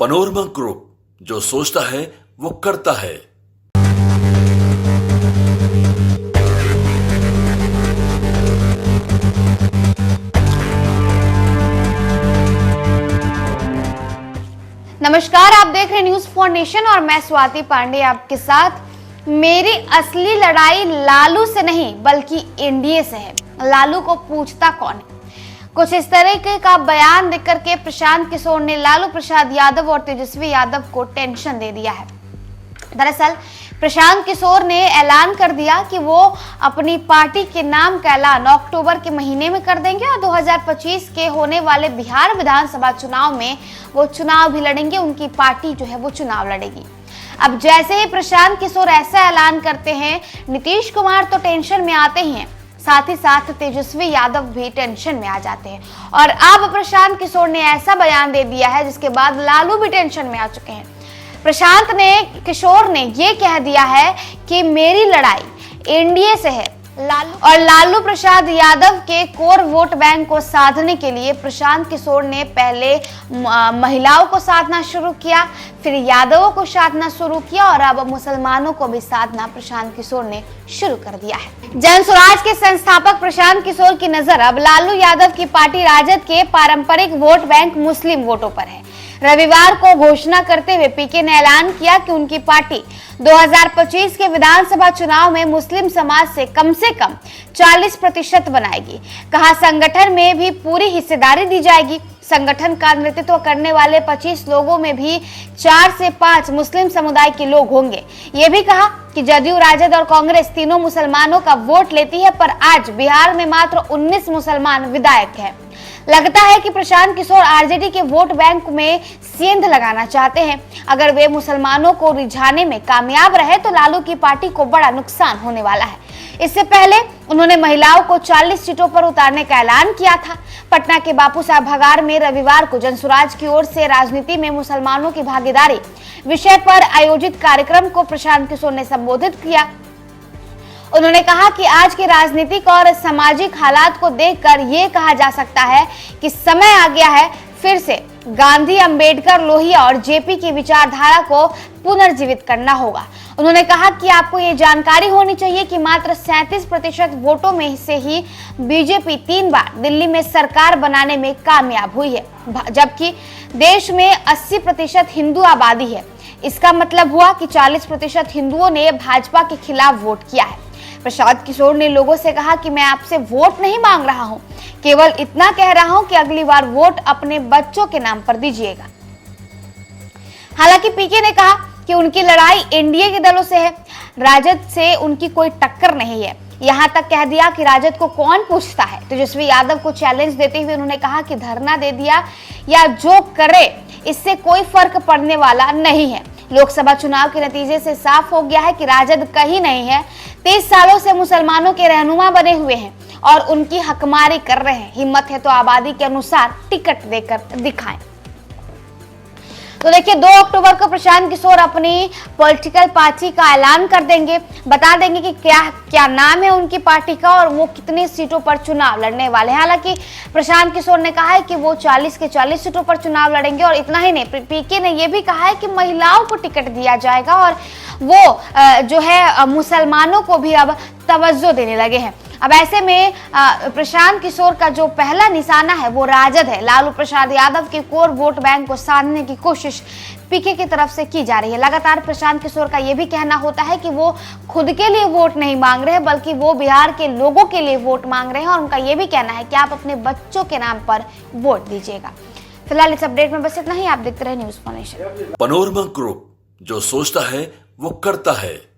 Panorama group, जो सोचता है वो करता है। नमस्कार, आप देख रहे हैं न्यूज फॉर नेशन और मैं स्वाति पांडे आपके साथ। मेरी असली लड़ाई लालू से नहीं बल्कि एनडीए से है। लालू को पूछता कौन है? कुछ इस तरीके का बयान देकर के प्रशांत किशोर ने लालू प्रसाद यादव और तेजस्वी यादव को टेंशन दे दिया है। दरअसल प्रशांत किशोर ने ऐलान कर दिया कि वो अपनी पार्टी के नाम का ऐलान अक्टूबर के महीने में कर देंगे और 2025 के होने वाले बिहार विधानसभा चुनाव में वो चुनाव भी लड़ेंगे। उनकी पार्टी जो है वो चुनाव लड़ेगी। अब जैसे ही प्रशांत किशोर ऐसा ऐलान करते हैं, नीतीश कुमार तो टेंशन में आते ही हैं, साथ ही साथ तेजस्वी यादव भी टेंशन में आ जाते हैं। और अब प्रशांत किशोर ने ऐसा बयान दे दिया है जिसके बाद लालू भी टेंशन में आ चुके हैं। किशोर ने ये कह दिया है कि मेरी लड़ाई एनडीए से है। लालू प्रसाद यादव के कोर वोट बैंक को साधने के लिए प्रशांत किशोर ने पहले महिलाओं को साधना शुरू किया, फिर यादवों को साधना शुरू किया और अब मुसलमानों को भी साधना प्रशांत किशोर ने शुरू कर दिया है। जनसुराज के संस्थापक प्रशांत किशोर की नजर अब लालू यादव की पार्टी राजद के पारंपरिक वोट बैंक मुस्लिम वोटों पर है। रविवार को घोषणा करते हुए पीके ने ऐलान किया कि उनकी पार्टी 2025 के विधानसभा चुनाव में मुस्लिम समाज से कम 40% बनाएगी। कहा संगठन में भी पूरी हिस्सेदारी दी जाएगी। संगठन का नेतृत्व करने वाले 25 लोगों में भी 4 से 5 मुस्लिम समुदाय के लोग होंगे। ये भी कहा कि जदयू, राजद और कांग्रेस तीनों मुसलमानों का वोट लेती है, पर आज बिहार में मात्र 19 मुसलमान विधायक हैं। लगता है कि प्रशांत किशोर आरजेडी के वोट बैंक में सेंध लगाना चाहते हैं। अगर वे मुसलमानों को रिझाने में कामयाब रहे तो लालू की पार्टी को बड़ा नुकसान होने वाला है। इससे पहले उन्होंने महिलाओं को 40 सीटों पर उतारने का ऐलान किया था। पटना के बापू साहब भगार में रविवार को जनसुराज की ओर से राजनीति में मुसलमानों की भागीदारी विषय पर आयोजित कार्यक्रम को प्रशांत किशोर ने संबोधित किया। उन्होंने कहा कि आज के राजनीतिक और सामाजिक हालात को देखकर ये कहा जा सकता है कि समय आ गया है फिर से गांधी, अंबेडकर, लोहिया और जेपी की विचारधारा को पुनर्जीवित करना होगा। उन्होंने कहा कि आपको ये जानकारी होनी चाहिए कि मात्र 37% वोटों में से ही बीजेपी 3 बार दिल्ली में सरकार बनाने में कामयाब हुई है, जबकि देश में 80% हिंदू आबादी है। इसका मतलब हुआ कि 40% हिंदुओं ने भाजपा के खिलाफ वोट किया है। प्रशांत किशोर ने लोगों से कहा कि मैं आपसे वोट नहीं मांग रहा हूं, केवल इतना कह रहा हूं कि अगली बार वोट अपने बच्चों के नाम पर दीजिएगा। हालांकि पीके ने कहा कि उनकी लड़ाई एनडीए के दलों से है, राजद से उनकी कोई टक्कर नहीं है। यहां तक कह दिया कि राजद को कौन पूछता है। तेजस्वी यादव को चैलेंज देते हुए उन्होंने कहा कि धरना दे दिया या जो करे इससे कोई फर्क पड़ने वाला नहीं है। लोकसभा चुनाव के नतीजे से साफ हो गया है कि राजद कहीं नहीं है। 30 सालों से मुसलमानों के रहनुमा बने हुए हैं और उनकी हकमारी कर रहे हैं। हिम्मत है तो आबादी के अनुसार टिकट देकर दिखाएं। तो देखिए, 2 अक्टूबर को प्रशांत किशोर अपनी पॉलिटिकल पार्टी का ऐलान कर देंगे, बता देंगे कि क्या नाम है उनकी पार्टी का और वो कितनी सीटों पर चुनाव लड़ने वाले हैं। हालांकि प्रशांत किशोर ने कहा है कि वो 40 के 40 सीटों पर चुनाव लड़ेंगे और इतना ही नहीं, पीके ने ये भी कहा है कि महिलाओं को टिकट दिया जाएगा और वो जो है मुसलमानों को भी अब तवज्जो देने लगे हैं। अब ऐसे में प्रशांत किशोर का जो पहला निशाना है वो राजद है। लालू प्रसाद यादव के कोर वोट बैंक को साधने की कोशिश पीके की तरफ से की जा रही है। लगातार प्रशांत किशोर का ये भी कहना होता है कि वो खुद के लिए वोट नहीं मांग रहे बल्कि वो बिहार के लोगों के लिए वोट मांग रहे हैं और उनका ये भी कहना है कि आप अपने बच्चों के नाम पर वोट दीजिएगा। फिलहाल इस अपडेट में बस इतना ही। आप देखते रहे news for nation. Panorama group, जो सोचता है वो करता है।